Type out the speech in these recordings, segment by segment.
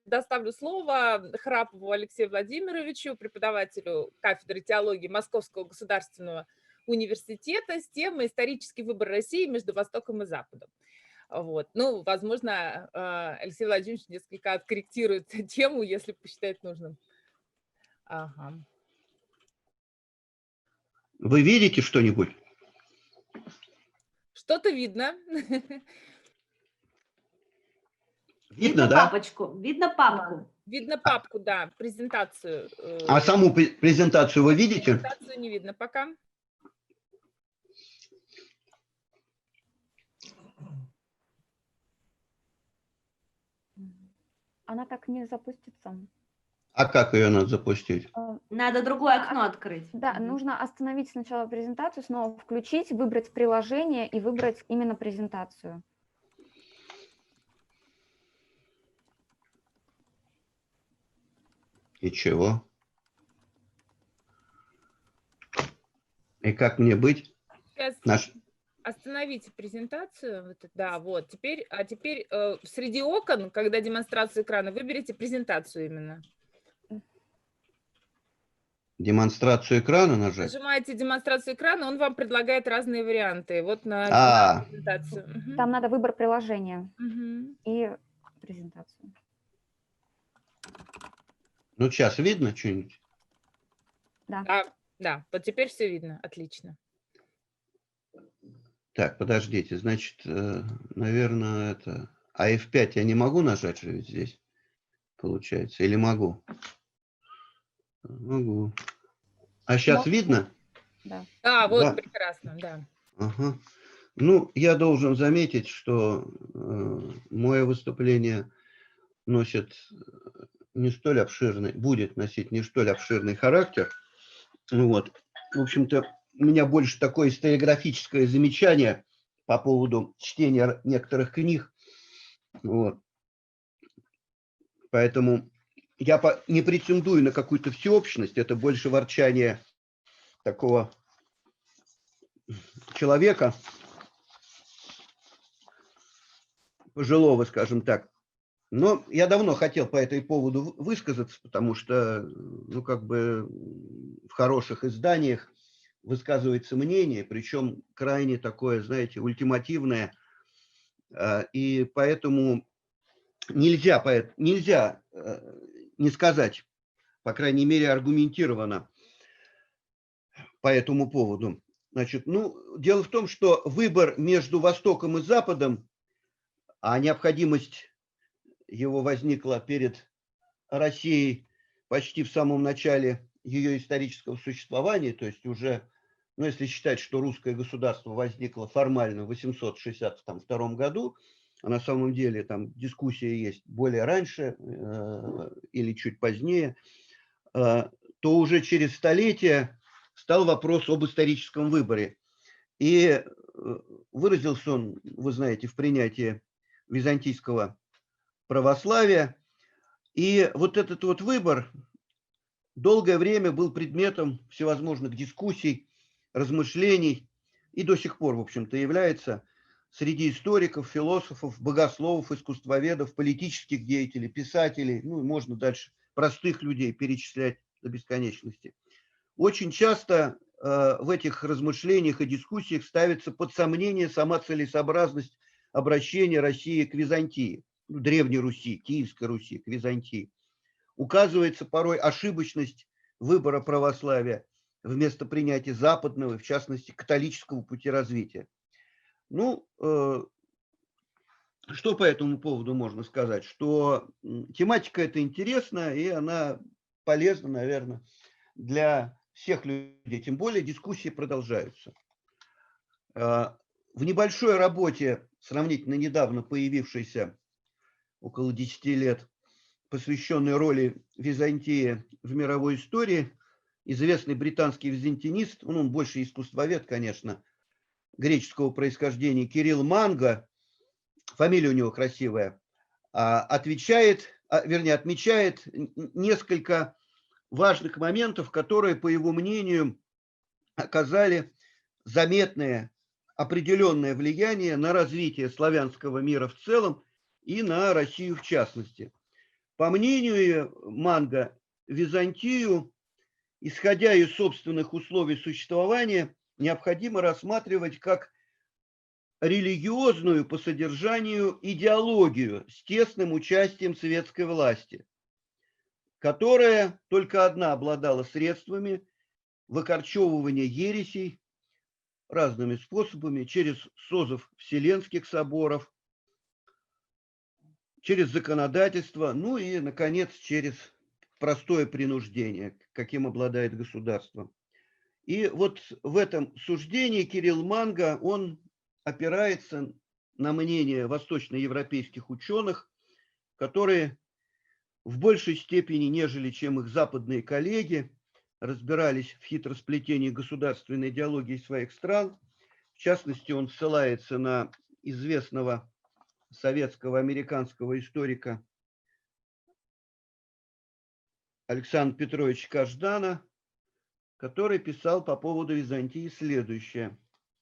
Доставлю слово Храпову Алексею Владимировичу, преподавателю кафедры теологии Московского государственного университета с темой «Исторический выбор России между Востоком и Западом». Вот. Ну, возможно, Алексей Владимирович несколько откорректирует тему, если посчитает нужным. Ага. Вы видите что-нибудь? Что-то видно. Видно, да? Папочку, видно папку. Видно папку, да, презентацию. А саму презентацию вы видите? Презентацию не видно пока. Она так не запустится. А как ее надо запустить? Надо другое окно открыть. Да, нужно остановить сначала презентацию, снова включить, выбрать приложение и выбрать именно презентацию. И чего? И как мне быть? Сейчас остановите презентацию. Вот, да, вот. Теперь, среди окон, когда демонстрация экрана, выберите презентацию именно. Демонстрацию экрана нажать? Нажимаете демонстрацию экрана, он вам предлагает разные варианты. Вот на презентацию. Там надо выбор приложения и презентацию. Ну, сейчас видно что-нибудь? Да. Да, вот теперь все видно. Отлично. Так, подождите, значит, наверное, это... А F5 я не могу нажать же ведь здесь, получается, или могу? Могу. А сейчас видно? Да. А, вот, Да. прекрасно, да. Ага. Ну, я должен заметить, что мое выступление носит не столь обширный, будет носить не столь обширный характер. Вот. В общем-то, у меня больше такое историографическое замечание по поводу чтения некоторых книг. Вот. Поэтому я не претендую на какую-то всеобщность, это больше ворчание такого человека, пожилого, скажем так. Но я давно хотел по этому поводу высказаться, потому что, ну, как бы в хороших изданиях высказывается мнение, причем крайне такое, знаете, ультимативное, и поэтому нельзя не сказать, по крайней мере, аргументированно по этому поводу. Значит, ну, дело в том, что выбор между Востоком и Западом, а необходимость его возникла перед Россией почти в самом начале ее исторического существования, то есть уже, ну, если считать, что русское государство возникло формально в 862 году, а на самом деле там дискуссия есть более раньше или чуть позднее, то уже через столетия стал вопрос об историческом выборе. И выразился он, вы знаете, в принятии византийского православия. И вот этот вот выбор долгое время был предметом всевозможных дискуссий, размышлений и до сих пор, в общем-то, является среди историков, философов, богословов, искусствоведов, политических деятелей, писателей, ну и можно дальше простых людей перечислять до бесконечности. Очень часто в этих размышлениях и дискуссиях ставится под сомнение сама целесообразность обращения России к Византии, Древней Руси, Киевской Руси, к Византии. Указывается порой ошибочность выбора православия вместо принятия западного, в частности, католического пути развития. Ну, что по этому поводу можно сказать? Что тематика эта интересная, и она полезна, наверное, для всех людей. Тем более дискуссии продолжаются. В небольшой работе, сравнительно недавно появившейся, около 10 лет, посвященной роли Византии в мировой истории, известный британский византинист, он больше искусствовед, конечно, греческого происхождения, Кирилл Манго, фамилия у него красивая, отмечает несколько важных моментов, которые, по его мнению, оказали заметное определенное влияние на развитие славянского мира в целом и на Россию в частности. По мнению Манга, Византию, исходя из собственных условий существования, необходимо рассматривать как религиозную по содержанию идеологию с тесным участием светской власти, которая только одна обладала средствами выкорчевывания ересей разными способами, через созыв вселенских соборов, через законодательство, ну и, наконец, через простое принуждение, каким обладает государство. И вот в этом суждении Кирилл Манга, он опирается на мнение восточноевропейских ученых, которые в большей степени, нежели чем их западные коллеги, разбирались в хитросплетении государственной идеологии своих стран. В частности, он ссылается на известного советского американского историка Александра Петровича Каждана, который писал по поводу Византии следующее,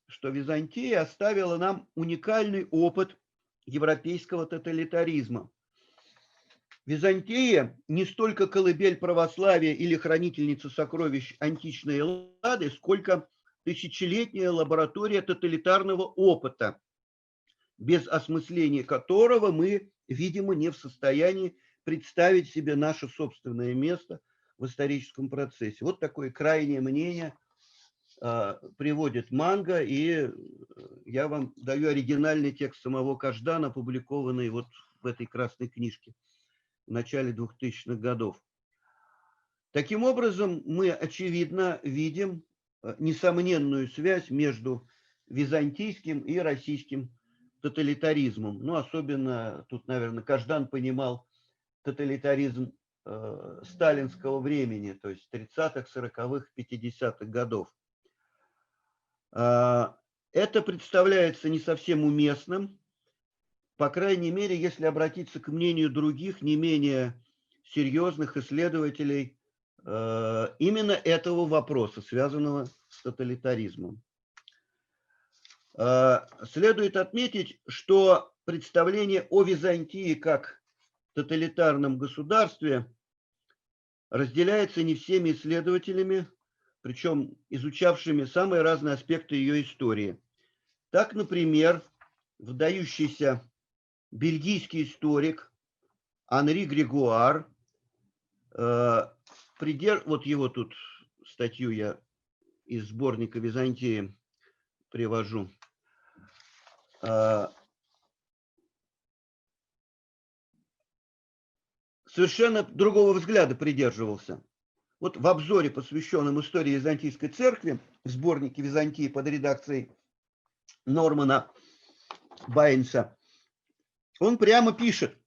что Византия оставила нам уникальный опыт европейского тоталитаризма. Византия не столько колыбель православия или хранительница сокровищ античной Эллады, сколько тысячелетняя лаборатория тоталитарного опыта, без осмысления которого мы, видимо, не в состоянии представить себе наше собственное место в историческом процессе. Вот такое крайнее мнение приводит Манга, и я вам даю оригинальный текст самого Каждана, опубликованный вот в этой красной книжке в начале 2000-х годов. Таким образом, мы, очевидно, видим несомненную связь между византийским и российским тоталитаризмом. Ну, особенно тут, наверное, Каждан понимал тоталитаризм сталинского времени, то есть 30-х, 40-х, 50-х годов. Это представляется не совсем уместным, по крайней мере, если обратиться к мнению других, не менее серьезных исследователей именно этого вопроса, связанного с тоталитаризмом. Следует отметить, что представление о Византии как тоталитарном государстве разделяется не всеми исследователями, причем изучавшими самые разные аспекты ее истории. Так, например, выдающийся бельгийский историк Анри Грегуар, вот его тут статью я из сборника Византии привожу, совершенно другого взгляда придерживался. Вот в обзоре, посвященном истории Византийской церкви, в сборнике Византии под редакцией Нормана Байнса, он прямо пишет: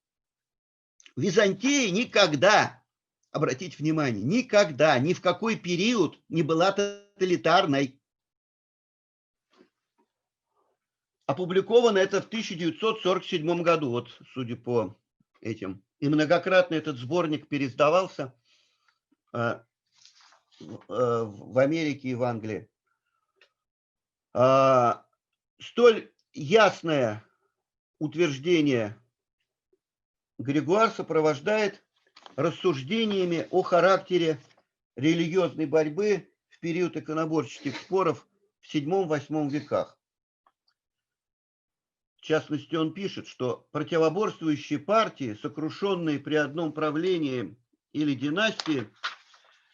Византия никогда, обратите внимание, никогда, ни в какой период не была тоталитарной. Опубликовано это в 1947 году, вот судя по этим. И многократно этот сборник переиздавался в Америке и в Англии. Столь ясное утверждение Грегуар сопровождает рассуждениями о характере религиозной борьбы в период иконоборческих споров в VII-VIII веках. В частности, он пишет, что противоборствующие партии, сокрушенные при одном правлении или династии,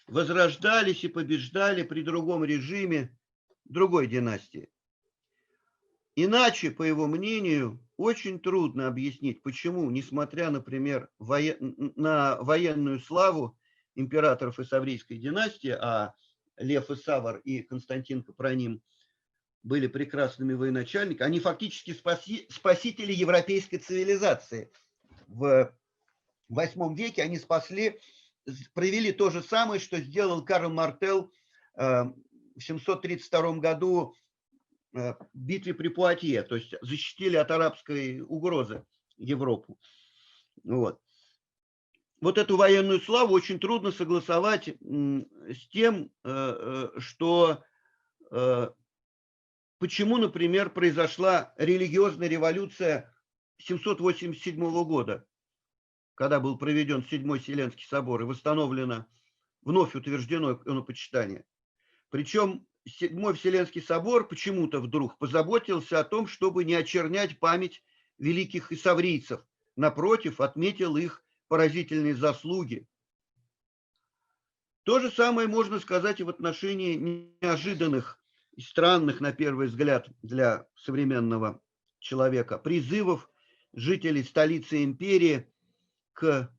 возрождались и побеждали при другом режиме другой династии. Иначе, по его мнению, очень трудно объяснить, почему, несмотря, например, на военную славу императоров Исаврийской династии, а Лев Исавр и Константин Капроним были прекрасными военачальниками, они фактически спасители европейской цивилизации. В VIII веке они провели то же самое, что сделал Карл Мартел в 732 году в битве при Пуатье, то есть защитили от арабской угрозы Европу. Вот эту военную славу очень трудно согласовать с тем, что почему, например, произошла религиозная революция 787 года, когда был проведен Седьмой Вселенский собор и восстановлено, вновь утверждено иконопочитание. Причем Седьмой Вселенский собор почему-то вдруг позаботился о том, чтобы не очернять память великих исаврийцев. Напротив, отметил их поразительные заслуги. То же самое можно сказать и в отношении неожиданных и странных, на первый взгляд, для современного человека призывов жителей столицы империи к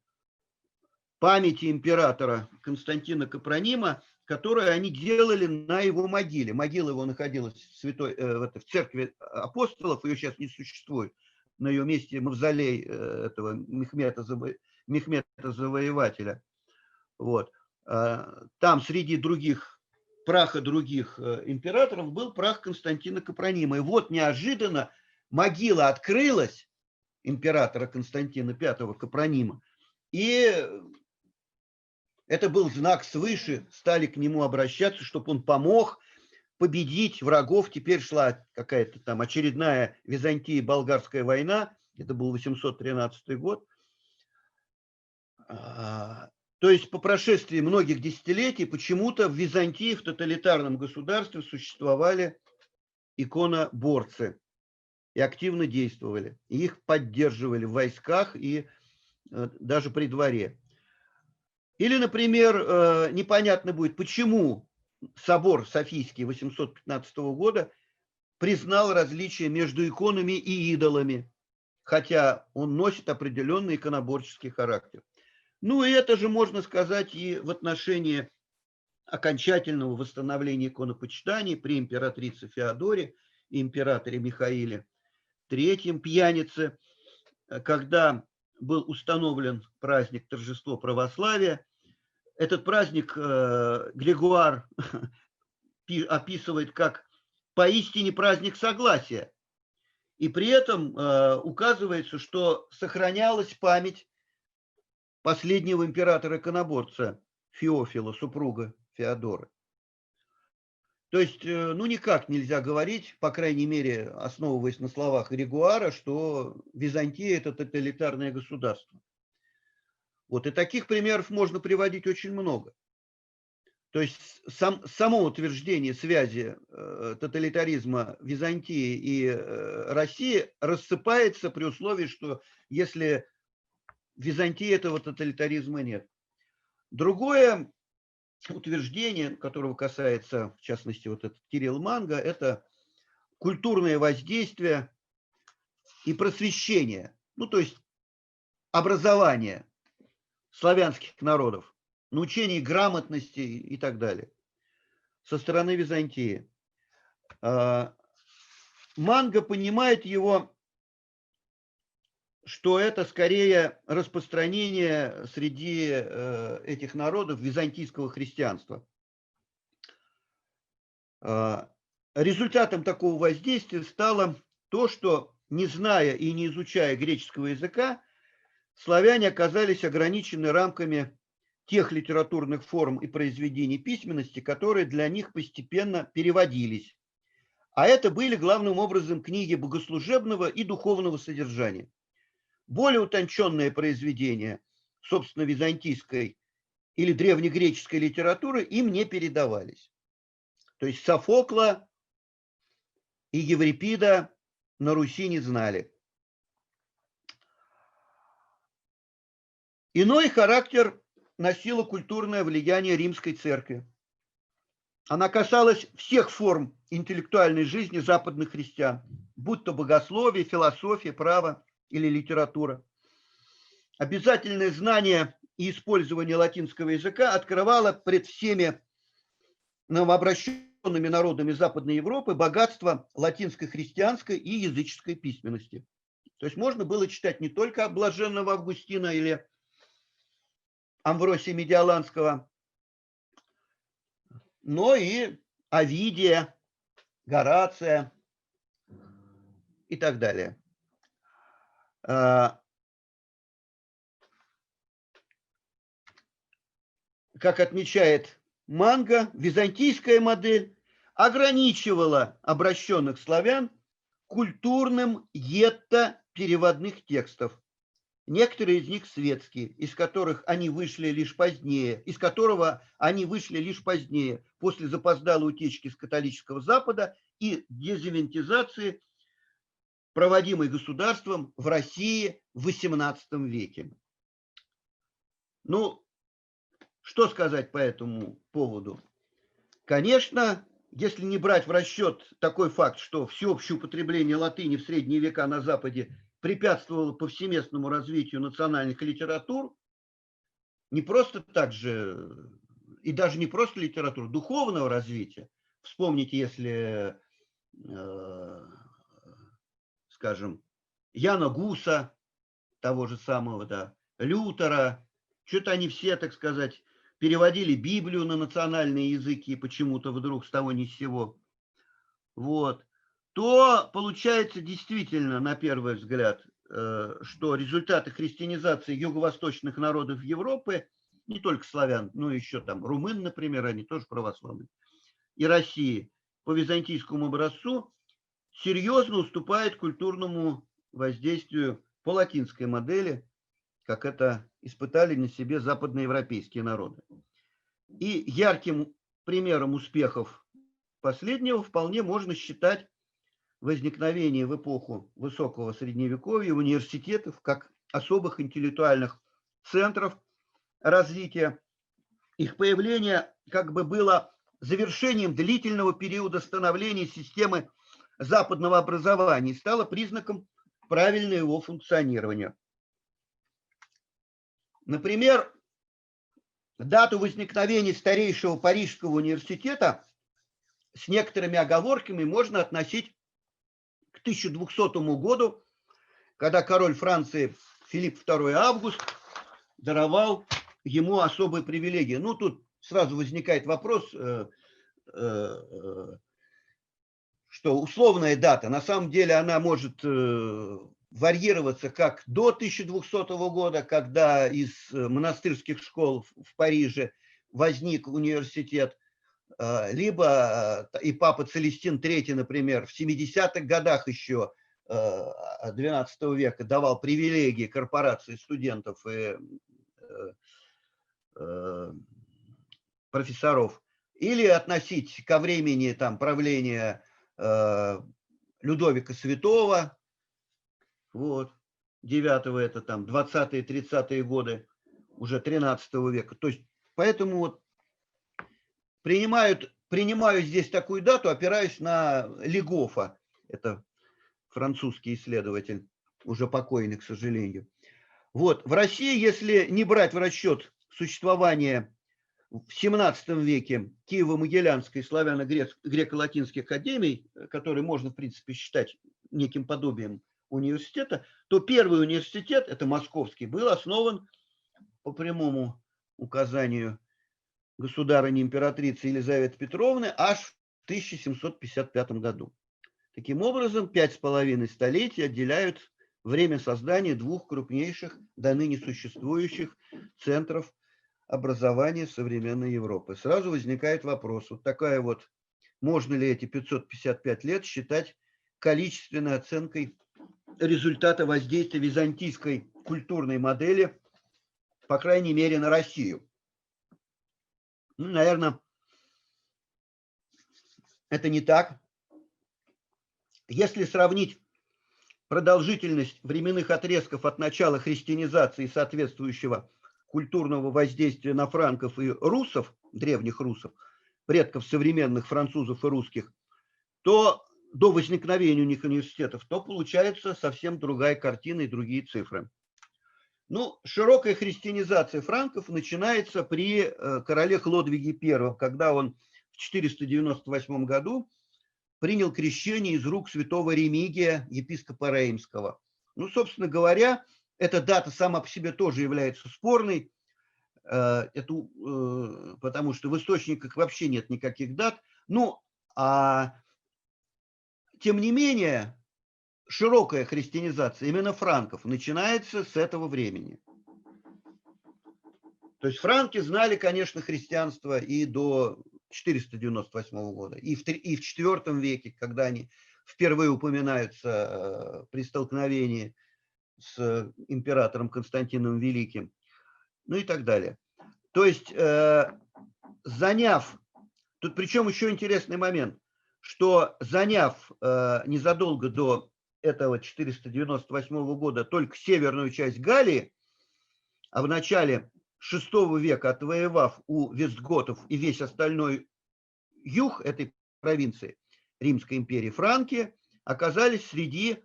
памяти императора Константина Капронима, которые они делали на его могиле. Могила его находилась в церкви апостолов, ее сейчас не существует. На ее месте мавзолей этого Мехмета Завоевателя. Вот. Там среди праха других императоров был прах Константина Капронима. И вот неожиданно могила открылась императора Константина V Капронима, и это был знак свыше, стали к нему обращаться, чтобы он помог победить врагов. Теперь шла какая-то там очередная Византия-Болгарская война, это был 813 год. То есть по прошествии многих десятилетий почему-то в Византии, в тоталитарном государстве, существовали иконоборцы и активно действовали. И их поддерживали в войсках и даже при дворе. Или, например, непонятно будет, почему собор Софийский 815 года признал различия между иконами и идолами, хотя он носит определенный иконоборческий характер. Ну и это же можно сказать и в отношении окончательного восстановления иконопочитания при императрице Феодоре и императоре Михаиле III Пьянице, когда был установлен праздник торжества православия. Этот праздник Григуар описывает как поистине праздник согласия. И при этом указывается, что сохранялась память последнего императора-иконоборца Феофила, супруга Феодоры. То есть, ну, никак нельзя говорить, по крайней мере, основываясь на словах Григуара, что Византия – это тоталитарное государство. Вот, и таких примеров можно приводить очень много. То есть само утверждение связи тоталитаризма Византии и России рассыпается при условии, что если в Византии этого тоталитаризма нет. Другое утверждение, которого касается, в частности, вот этот Кирилл Манга, это культурное воздействие и просвещение, ну, то есть образование славянских народов, научение грамотности и так далее со стороны Византии. Манга понимает его, что это скорее распространение среди этих народов византийского христианства. Результатом такого воздействия стало то, что, не зная и не изучая греческого языка, славяне оказались ограничены рамками тех литературных форм и произведений письменности, которые для них постепенно переводились. А это были главным образом книги богослужебного и духовного содержания. Более утонченные произведения, собственно, византийской или древнегреческой литературы им не передавались. То есть Софокла и Еврипида на Руси не знали. Иной характер носило культурное влияние римской церкви. Она касалась всех форм интеллектуальной жизни западных христиан, будь то богословие, философия, право или литература. Обязательное знание и использование латинского языка открывало пред всеми новообращенными народами Западной Европы богатство латинской христианской и языческой письменности. То есть можно было читать не только блаженного Августина или Амвросия Медиаланского, но и Овидия, Горация и так далее. Как отмечает Манга, византийская модель ограничивала обращенных славян культурным гетто переводных текстов. Некоторые из них светские, из которого они вышли лишь позднее, после запоздалой утечки с католического Запада и дезинвентизации, проводимой государством в России в XVIII веке. Ну, что сказать по этому поводу? Конечно, если не брать в расчет такой факт, что всеобщее употребление латыни в средние века на Западе препятствовало повсеместному развитию национальных литератур, не просто так же, и даже не просто литератур, духовного развития. Вспомните, если, скажем, Яна Гуса, того же самого, да, Лютера, что-то они все, так сказать, переводили Библию на национальные языки почему-то вдруг с того ни с сего. Вот. То получается действительно, на первый взгляд, что результаты христианизации юго-восточных народов Европы, не только славян, но еще там румын, например, они тоже православные, и России по византийскому образцу серьезно уступает культурному воздействию по латинской модели, как это испытали на себе западноевропейские народы. И ярким примером успехов последнего вполне можно считать возникновение в эпоху высокого средневековья университетов как особых интеллектуальных центров развития. Их появление как бы было завершением длительного периода становления системы западного образования и стало признаком правильного его функционирования. Например, дату возникновения старейшего Парижского университета с некоторыми оговорками можно относить к 1200 году, когда король Франции Филипп II Август даровал ему особые привилегии. Ну, тут сразу возникает вопрос, что условная дата, на самом деле она может варьироваться как до 1200 года, когда из монастырских школ в Париже возник университет, либо и папа Целестин III, например, в 70-х годах еще XII века давал привилегии корпорации студентов и профессоров, или относить ко времени там правления Людовика Святого, вот, 9-го, это там 20-е, 30-е годы, уже 13 века. То есть, поэтому вот принимаю здесь такую дату, опираясь на Легофа, это французский исследователь, уже покойный, к сожалению. Вот, в России, если не брать в расчет существование в XVII веке Киево-Могилянской славяно-греко-латинской академии, которые можно, в принципе, считать неким подобием университета, то первый университет, это московский, был основан по прямому указанию государыни императрицы Елизаветы Петровны аж в 1755 году. Таким образом, 5,5 столетий отделяют время создания двух крупнейших, до ныне существующих центров образования современной Европы. Сразу возникает вопрос, вот такая вот, можно ли эти 555 лет считать количественной оценкой результата воздействия византийской культурной модели, по крайней мере, на Россию? Ну, наверное, это не так. Если сравнить продолжительность временных отрезков от начала христианизации и соответствующего культурного воздействия на франков и русов, древних русов, предков современных французов и русских, то до возникновения у них университетов, то получается совсем другая картина и другие цифры. Ну, широкая христианизация франков начинается при короле Хлодвиге I, когда он в 498 году принял крещение из рук святого Ремигия, епископа Реймского. Ну, собственно говоря, эта дата сама по себе тоже является спорной, потому что в источниках вообще нет никаких дат. Ну, тем не менее, широкая христианизация именно франков начинается с этого времени. То есть франки знали, конечно, христианство и до 498 года, и в IV веке, когда они впервые упоминаются при столкновении с императором Константином Великим, ну и так далее. То есть, заняв, тут причем еще интересный момент, что заняв незадолго до этого 498 года только северную часть Галлии, а в начале VI века, отвоевав у вестготов и весь остальной юг этой провинции Римской империи, франки оказались среди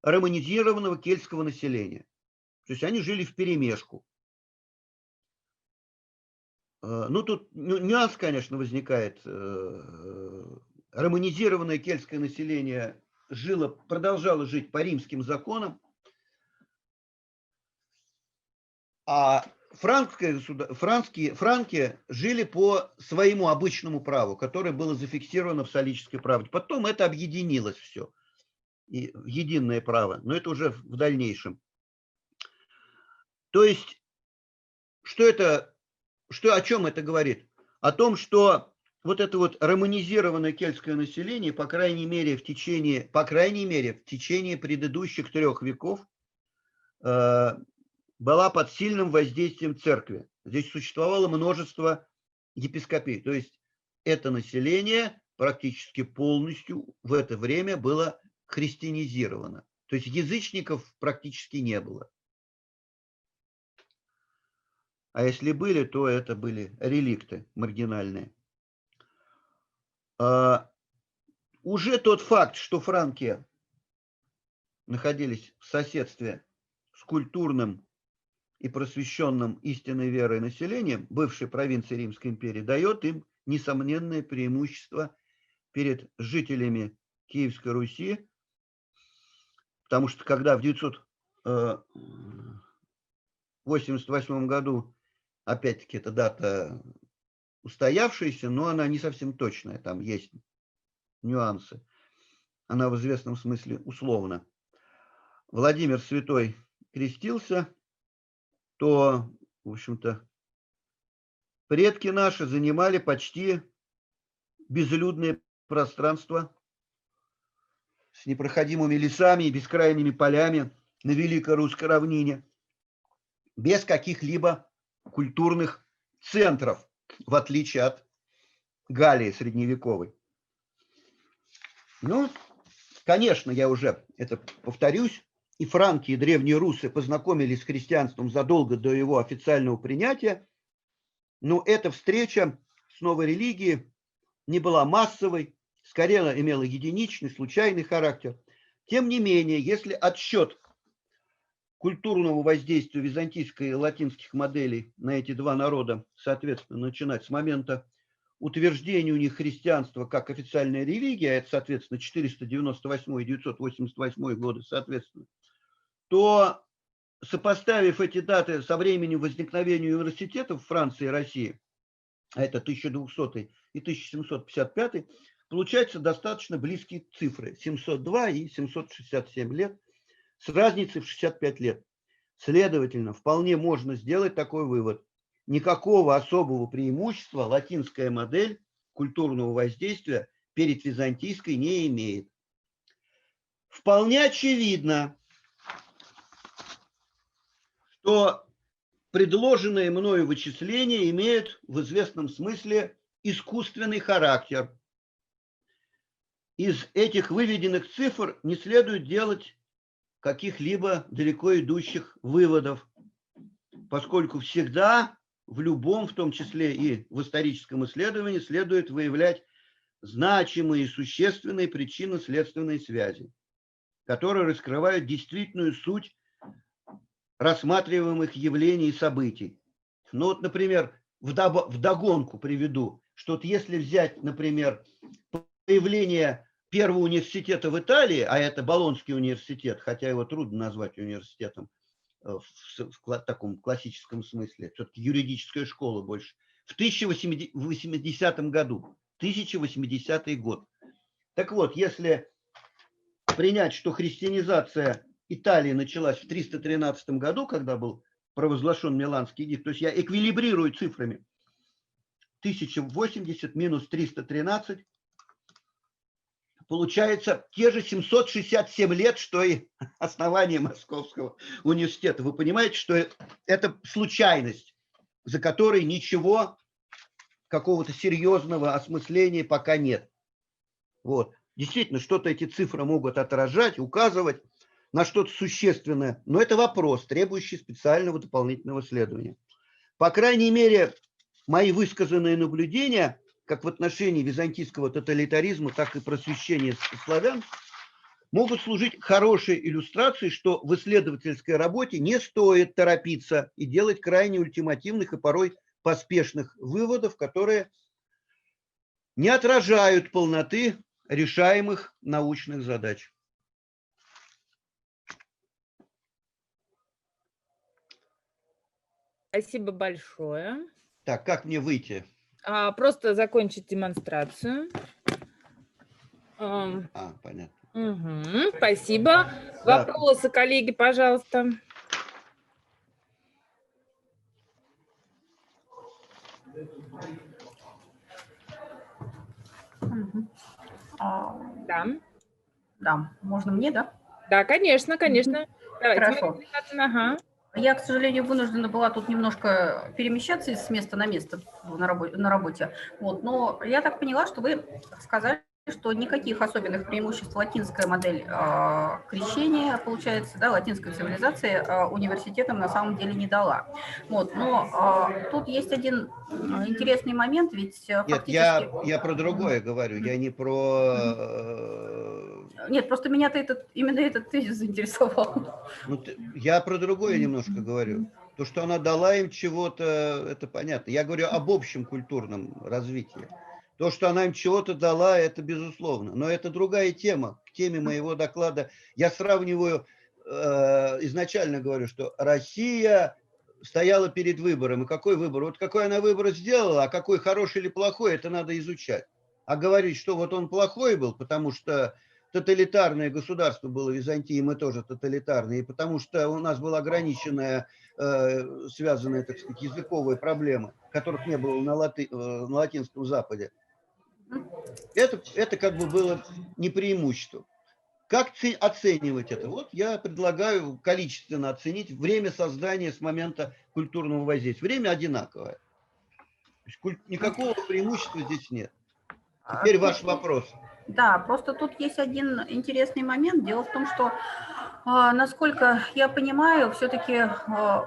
романизированного кельтского населения. То есть они жили вперемешку. Ну, тут нюанс, конечно, возникает. Романизированное кельтское население продолжало жить по римским законам, а франки жили по своему обычному праву, которое было зафиксировано в Солической правде. Потом это объединилось все, и единое право, но это уже в дальнейшем. То есть, о чем это говорит? О том, что вот это вот романизированное кельтское население, по крайней мере, в течение предыдущих 3 веков была под сильным воздействием церкви. Здесь существовало множество епископий. То есть это население практически полностью в это время было христианизировано. То есть язычников практически не было. А если были, то это были реликты маргинальные. Уже тот факт, что франки находились в соседстве с культурным и просвещенным истинной верой населением бывшей провинции Римской империи, дает им несомненное преимущество перед жителями Киевской Руси, потому что когда в 988 году, опять-таки, эта дата устоявшаяся, но она не совсем точная, там есть нюансы, она в известном смысле условна. Владимир Святой крестился, то, в общем-то, предки наши занимали почти безлюдное пространство с непроходимыми лесами и бескрайними полями на Великой Русской равнине, без каких-либо культурных центров, в отличие от Галлии средневековой. Ну, конечно, я уже это повторюсь, и франки, и древние русы познакомились с христианством задолго до его официального принятия, но эта встреча с новой религией не была массовой, скорее имела единичный, случайный характер. Тем не менее, если отсчет культурного воздействия византийской и латинских моделей на эти два народа, соответственно, начинать с момента утверждения у них христианства как официальная религия, это, соответственно, 498 и 988 годы, соответственно, то, сопоставив эти даты со временем возникновения университетов Франции и России, а это 1200 и 1755, получаются достаточно близкие цифры, 702 и 767 лет, с разницей в 65 лет. Следовательно, вполне можно сделать такой вывод. Никакого особого преимущества латинская модель культурного воздействия перед византийской не имеет. Вполне очевидно, что предложенные мною вычисления имеют в известном смысле искусственный характер. Из этих выведенных цифр не следует делать каких-либо далеко идущих выводов, поскольку всегда в любом, в том числе и в историческом исследовании, следует выявлять значимые и существенные причинно-следственные связи, которые раскрывают действительную суть рассматриваемых явлений и событий. Ну вот, например, вдогонку приведу, что вот если взять, например, появление первого университета в Италии, а это Болонский университет, хотя его трудно назвать университетом в таком классическом смысле, все-таки юридическая школа больше, в 1080 году, 1080 год. Так вот, если принять, что христианизация Италии началась в 313 году, когда был провозглашен Миланский эдикт, то есть я эквилибрирую цифрами, 1080 минус 313. Получается те же 767 лет, что и основание Московского университета. Вы понимаете, что это случайность, за которой ничего, какого-то серьезного осмысления пока нет. Вот. Действительно, что-то эти цифры могут отражать, указывать на что-то существенное, но это вопрос, требующий специального дополнительного исследования. По крайней мере, мои высказанные наблюдения, как в отношении византийского тоталитаризма, так и просвещения славян, могут служить хорошей иллюстрацией, что в исследовательской работе не стоит торопиться и делать крайне ультимативных и порой поспешных выводов, которые не отражают полноты решаемых научных задач. Спасибо большое. Так, как мне выйти? Просто закончить демонстрацию. Понятно. Угу, спасибо. Да. Вопросы, коллеги, пожалуйста. Да. Да, можно мне, да? Да, конечно, конечно. Давайте. Хорошо. Ага. Я, к сожалению, вынуждена была тут немножко перемещаться с места на место на работе. Вот, но я так поняла, что вы сказали, что никаких особенных преимуществ латинская модель крещения, получается, да, латинской цивилизации университетам на самом деле не дала. Вот, но тут есть один интересный момент, ведь фактически... Нет, я про другое говорю, я не про... Нет, просто меня-то именно этот тезис заинтересовал. Ну, я про другое немножко говорю. То, что она дала им чего-то, это понятно. Я говорю об общем культурном развитии. То, что она им чего-то дала, это безусловно. Но это другая тема. К теме моего доклада я сравниваю, изначально говорю, что Россия стояла перед выбором. И какой выбор? Вот какой она выбор сделала, а какой хороший или плохой, это надо изучать. А говорить, что вот он плохой был, потому что тоталитарное государство было в Византии, мы тоже тоталитарные, и потому что у нас была ограниченная, связанная, так сказать, языковая проблема, которых не было на Латинском Западе. Это как бы было не преимущество. Как оценивать это? Вот я предлагаю количественно оценить время создания с момента культурного воздействия. Время одинаковое. Никакого преимущества здесь нет. Теперь ваш вопрос. Да, просто тут есть один интересный момент. Дело в том, что, насколько я понимаю, все-таки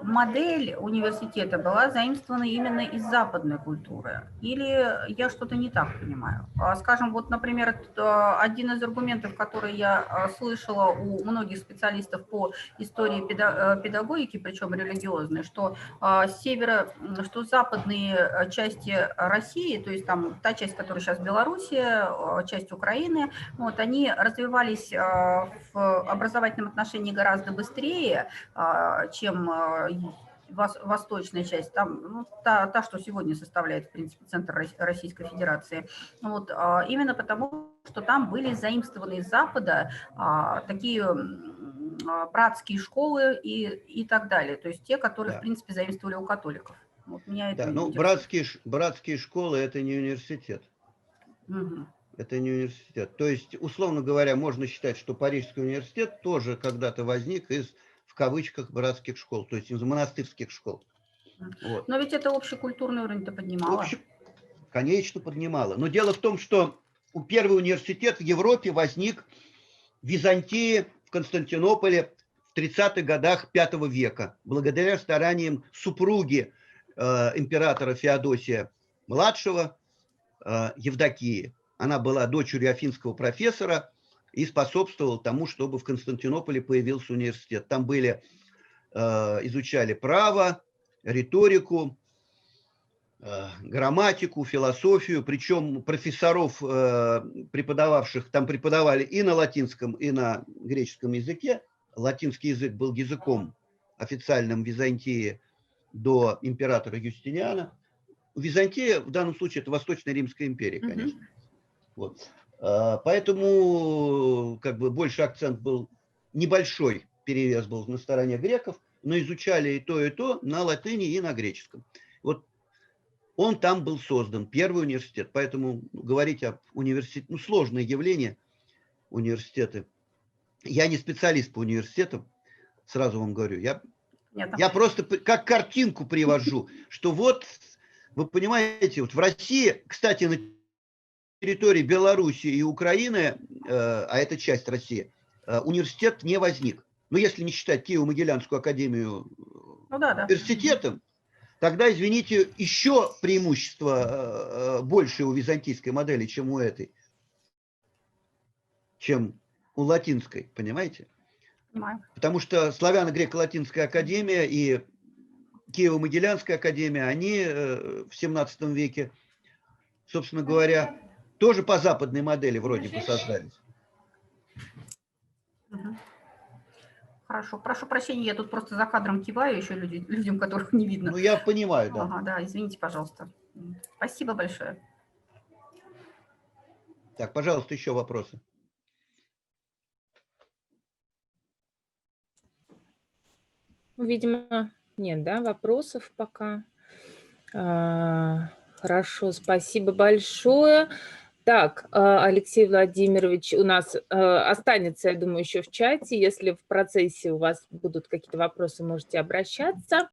модель университета была заимствована именно из западной культуры. Или я что-то не так понимаю? Скажем, вот, например, один из аргументов, который я слышала у многих специалистов по истории педагогики, причем религиозной, что что западные части России, то есть там та часть, которая сейчас Белоруссия, часть Украины, вот, они развивались в образовательном отношении гораздо быстрее, чем восточная часть, там, ну, та, что сегодня составляет, в принципе, центр Российской Федерации. Вот, именно потому, что там были заимствованы из Запада такие братские школы и так далее, то есть те, которые, Да. в принципе, заимствовали у католиков. Вот меня это ну, братские школы – это не университет. Угу. Это не университет. То есть, условно говоря, можно считать, что Парижский университет тоже когда-то возник из, в кавычках, братских школ, то есть из монастырских школ. Вот. Но ведь это общекультурный уровень-то поднимало. Конечно, поднимало. Но дело в том, что первый университет в Европе возник в Византии, в Константинополе в 30-х годах V века, благодаря стараниям супруги императора Феодосия-младшего, Евдокии. Она была дочерью афинского профессора и способствовала тому, чтобы в Константинополе появился университет. Там изучали право, риторику, грамматику, философию, причем профессоров, преподававших, там преподавали и на латинском, и на греческом языке. Латинский язык был языком официальным в Византии до императора Юстиниана. Византия в данном случае это Восточная Римская империя, конечно. Вот. Поэтому как бы больше акцент был, небольшой перевес был на стороне греков, но изучали и то на латыни, и на греческом. Вот он там был создан, первый университет. Поэтому говорить об университете, ну, сложное явление университеты. Я не специалист по университетам, сразу вам говорю. Я просто как картинку привожу, что вот, вы понимаете, вот в России, кстати, на территории Белоруссии и Украины, а это часть России, университет не возник. Но если не считать Киево-Могилянскую академию университетом, тогда, извините, еще преимущество больше у византийской модели, чем у этой, чем у латинской, понимаете? Понимаю. Потому что славяно-греко-латинская академия и Киево-Могилянская академия, они в 17 веке, собственно говоря, тоже по западной модели вроде бы создались. Хорошо. Прошу прощения, я тут просто за кадром киваю еще людям, которых не видно. Ну, я понимаю, да. Ага, да, извините, пожалуйста. Спасибо большое. Так, пожалуйста, еще вопросы. Видимо, нет, да, вопросов пока. Хорошо, спасибо большое. Так, Алексей Владимирович у нас останется, я думаю, еще в чате. Если в процессе у вас будут какие-то вопросы, можете обращаться.